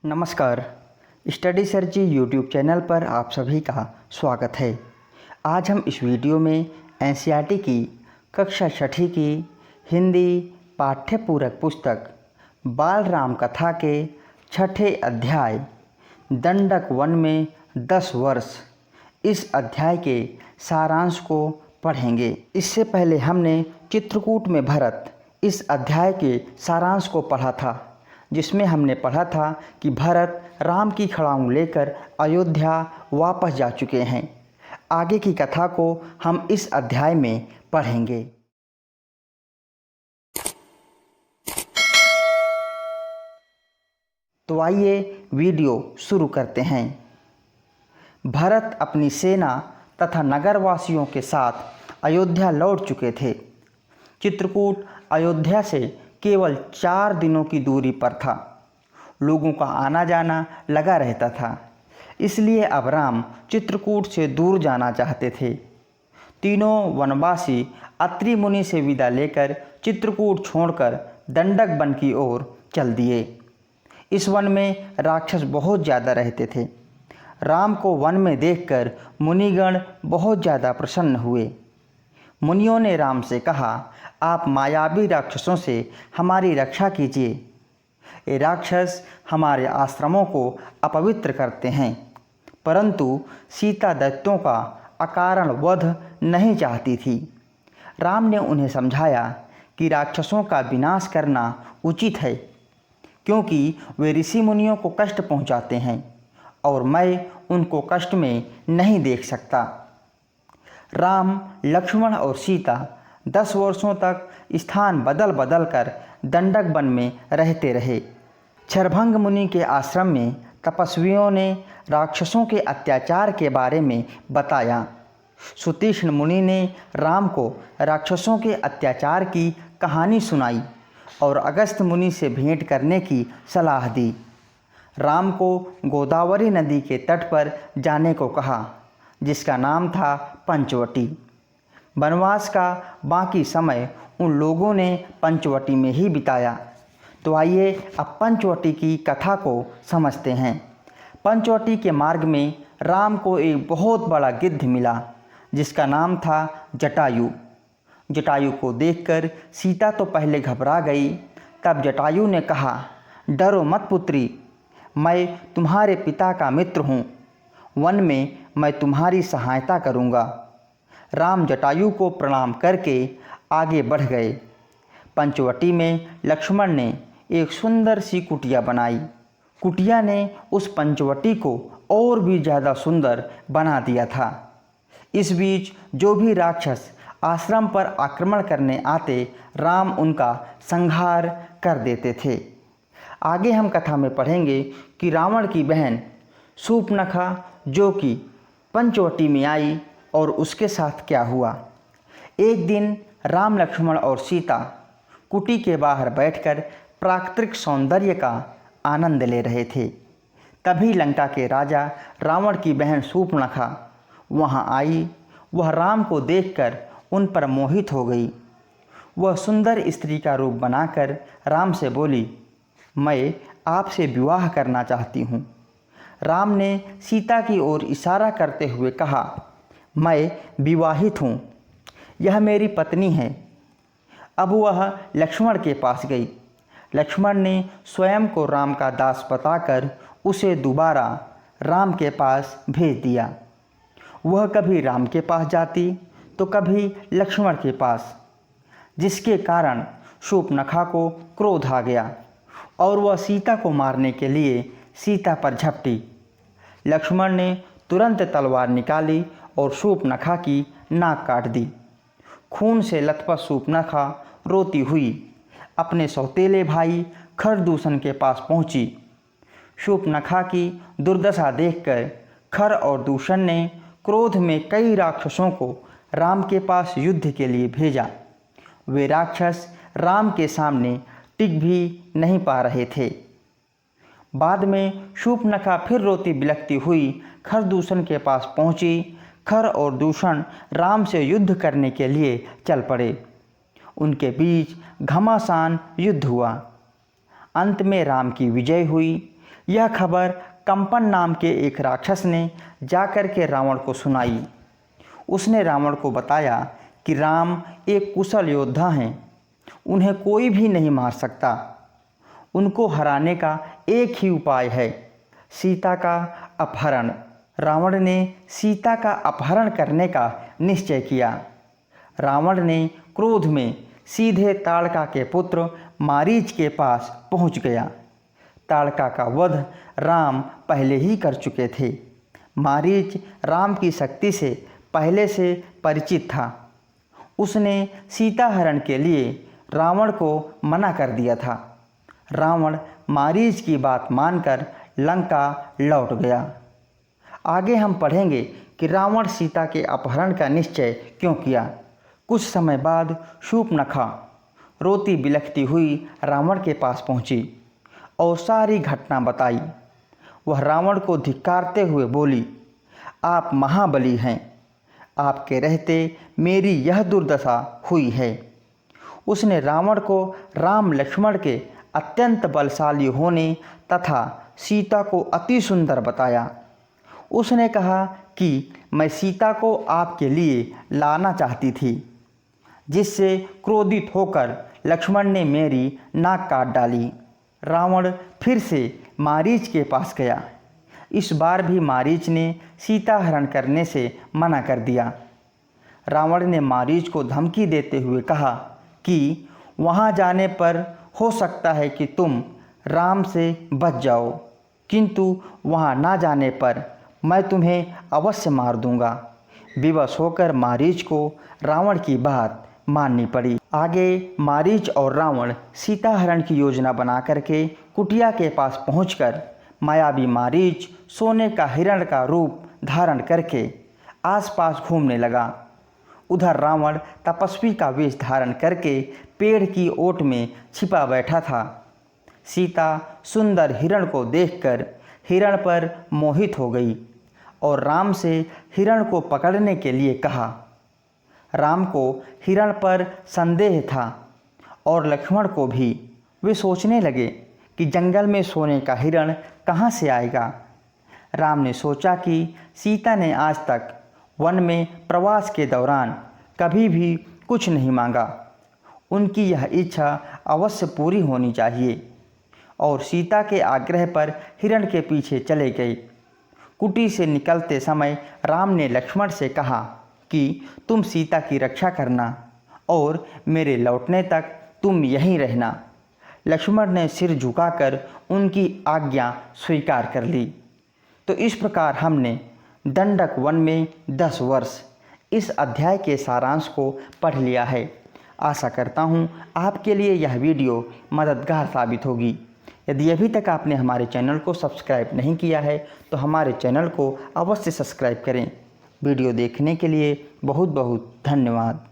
नमस्कार। Study sir जी YouTube channel पर आप सभी का स्वागत है। आज हम इस वीडियो में एनसीईआरटी की कक्षा 6ठी की हिंदी पाठ्य पूरक पुस्तक बाल राम कथा के 6ठे अध्याय दंडक वन में 10 वर्ष इस अध्याय के सारांश को पढ़ेंगे। इससे पहले हमने चित्रकूट में भरत इस अध्याय के सारांश को पढ़ा था, जिसमें हमने पढ़ा था कि भरत राम की खड़ाऊं लेकर अयोध्या वापस जा चुके हैं। आगे की कथा को हम इस अध्याय में पढ़ेंगे। तो आइए वीडियो शुरू करते हैं। भरत अपनी सेना तथा नगरवासियों के साथ अयोध्या लौट चुके थे। चित्रकूट अयोध्या से केवल 4 दिनों की दूरी पर था। लोगों का आना जाना लगा रहता था, इसलिए अब राम चित्रकूट से दूर जाना चाहते थे। तीनों वनवासी अत्रि मुनि से विदा लेकर चित्रकूट छोड़कर दंडक वन की ओर चल दिए। इस वन में राक्षस बहुत ज़्यादा रहते थे। राम को वन में देखकर मुनिगण बहुत ज़्यादा प्रसन्न हुए। मुनियों ने राम से कहा, आप मायावी राक्षसों से हमारी रक्षा कीजिए। ये राक्षस हमारे आश्रमों को अपवित्र करते हैं, परंतु सीता दैत्यों का अकारण वध नहीं चाहती थी। राम ने उन्हें समझाया कि राक्षसों का विनाश करना उचित है, क्योंकि वे ऋषि मुनियों को कष्ट पहुंचाते हैं और मैं उनको कष्ट में नहीं देख सकता। राम, लक्ष्मण और सीता 10 वर्षों तक स्थान बदल बदल कर दंडक वन में रहते रहे। क्षरभंग मुनि के आश्रम में तपस्वियों ने राक्षसों के अत्याचार के बारे में बताया। सुतीक्ष्ण मुनि ने राम को राक्षसों के अत्याचार की कहानी सुनाई और अगस्त्य मुनि से भेंट करने की सलाह दी। राम को गोदावरी नदी के तट पर जाने को कहा, जिसका नाम था पंचवटी। वनवास का बाकी समय उन लोगों ने पंचवटी में ही बिताया। तो आइए अब पंचवटी की कथा को समझते हैं। पंचवटी के मार्ग में राम को एक बहुत बड़ा गिद्ध मिला, जिसका नाम था जटायु। जटायु को देखकर सीता तो पहले घबरा गई। तब जटायु ने कहा, डरो मत पुत्री, मैं तुम्हारे पिता का मित्र हूँ। वन में मैं तुम्हारी सहायता करूँगा। राम जटायु को प्रणाम करके आगे बढ़ गए। पंचवटी में लक्ष्मण ने एक सुंदर सी कुटिया बनाई। कुटिया ने उस पंचवटी को और भी ज़्यादा सुंदर बना दिया था। इस बीच जो भी राक्षस आश्रम पर आक्रमण करने आते, राम उनका संहार कर देते थे। आगे हम कथा में पढ़ेंगे कि रावण की बहन शूर्पणखा जो कि पंचवटी में आई और उसके साथ क्या हुआ। एक दिन राम, लक्ष्मण और सीता कुटी के बाहर बैठकर प्राकृतिक सौंदर्य का आनंद ले रहे थे। तभी लंका के राजा रावण की बहन शूर्पणखा वहां आई। वह राम को देखकर उन पर मोहित हो गई। वह सुंदर स्त्री का रूप बनाकर राम से बोली, मैं आपसे विवाह करना चाहती हूँ। राम ने सीता की ओर इशारा करते हुए कहा, मैं विवाहित हूँ, यह मेरी पत्नी है। अब वह लक्ष्मण के पास गई। लक्ष्मण ने स्वयं को राम का दास बताकर उसे दोबारा राम के पास भेज दिया। वह कभी राम के पास जाती तो कभी लक्ष्मण के पास, जिसके कारण शूर्पणखा को क्रोध आ गया और वह सीता को मारने के लिए सीता पर झपटी। लक्ष्मण ने तुरंत तलवार निकाली और शूर्पणखा की नाक काट दी। खून से लथपथ शूर्पणखा रोती हुई अपने सौतेले भाई खरदूषण के पास पहुंची। शूर्पणखा की दुर्दशा देखकर खर और दूषण ने क्रोध में कई राक्षसों को राम के पास युद्ध के लिए भेजा। वे राक्षस राम के सामने टिक भी नहीं पा रहे थे। बाद में शूर्पणखा फिर रोती बिलखती हुई खरदूषण के पास पहुंची। खर और दूषण राम से युद्ध करने के लिए चल पड़े। उनके बीच घमासान युद्ध हुआ। अंत में राम की विजय हुई। यह खबर कंपन नाम के एक राक्षस ने जाकर के रावण को सुनाई। उसने रावण को बताया कि राम एक कुशल योद्धा हैं, उन्हें कोई भी नहीं मार सकता। उनको हराने का एक ही उपाय है, सीता का अपहरण। रावण ने सीता का अपहरण करने का निश्चय किया। रावण ने क्रोध में सीधे ताड़का के पुत्र मारीच के पास पहुंच गया। ताड़का का वध राम पहले ही कर चुके थे। मारीच राम की शक्ति से पहले से परिचित था। उसने सीता हरण के लिए रावण को मना कर दिया था। रावण मारीच की बात मानकर लंका लौट गया। आगे हम पढ़ेंगे कि रावण सीता के अपहरण का निश्चय क्यों किया। कुछ समय बाद शूर्पणखा रोती बिलखती हुई रावण के पास पहुंची और सारी घटना बताई। वह रावण को धिक्कारते हुए बोली, आप महाबली हैं, आपके रहते मेरी यह दुर्दशा हुई है। उसने रावण को राम लक्ष्मण के अत्यंत बलशाली होने तथा सीता को अति सुंदर बताया। उसने कहा कि मैं सीता को आपके लिए लाना चाहती थी, जिससे क्रोधित होकर लक्ष्मण ने मेरी नाक काट डाली। रावण फिर से मारीच के पास गया। इस बार भी मारीच ने सीता हरण करने से मना कर दिया। रावण ने मारीच को धमकी देते हुए कहा कि वहाँ जाने पर हो सकता है कि तुम राम से बच जाओ, किंतु वहाँ ना जाने पर मैं तुम्हें अवश्य मार दूंगा। विवश होकर मारीच को रावण की बात माननी पड़ी। आगे मारीच और रावण सीता हरण की योजना बना करके कुटिया के पास पहुंचकर मायावी मारीच सोने का हिरण का रूप धारण करके आसपास घूमने लगा। उधर रावण तपस्वी का वेश धारण करके पेड़ की ओट में छिपा बैठा था। सीता सुंदर हिरण को देखकर हिरण पर मोहित हो गई और राम से हिरण को पकड़ने के लिए कहा। राम को हिरण पर संदेह था और लक्ष्मण को भी। वे सोचने लगे कि जंगल में सोने का हिरण कहाँ से आएगा। राम ने सोचा कि सीता ने आज तक वन में प्रवास के दौरान कभी भी कुछ नहीं मांगा। उनकी यह इच्छा अवश्य पूरी होनी चाहिए और सीता के आग्रह पर हिरण के पीछे चले गए। कुटी से निकलते समय राम ने लक्ष्मण से कहा कि तुम सीता की रक्षा करना और मेरे लौटने तक तुम यहीं रहना। लक्ष्मण ने सिर झुकाकर उनकी आज्ञा स्वीकार कर ली। तो इस प्रकार हमने दंडक वन में 10 वर्ष इस अध्याय के सारांश को पढ़ लिया है। आशा करता हूँ आपके लिए यह वीडियो मददगार साबित होगी। यदि अभी तक आपने हमारे चैनल को सब्सक्राइब नहीं किया है तो हमारे चैनल को अवश्य सब्सक्राइब करें। वीडियो देखने के लिए बहुत बहुत धन्यवाद।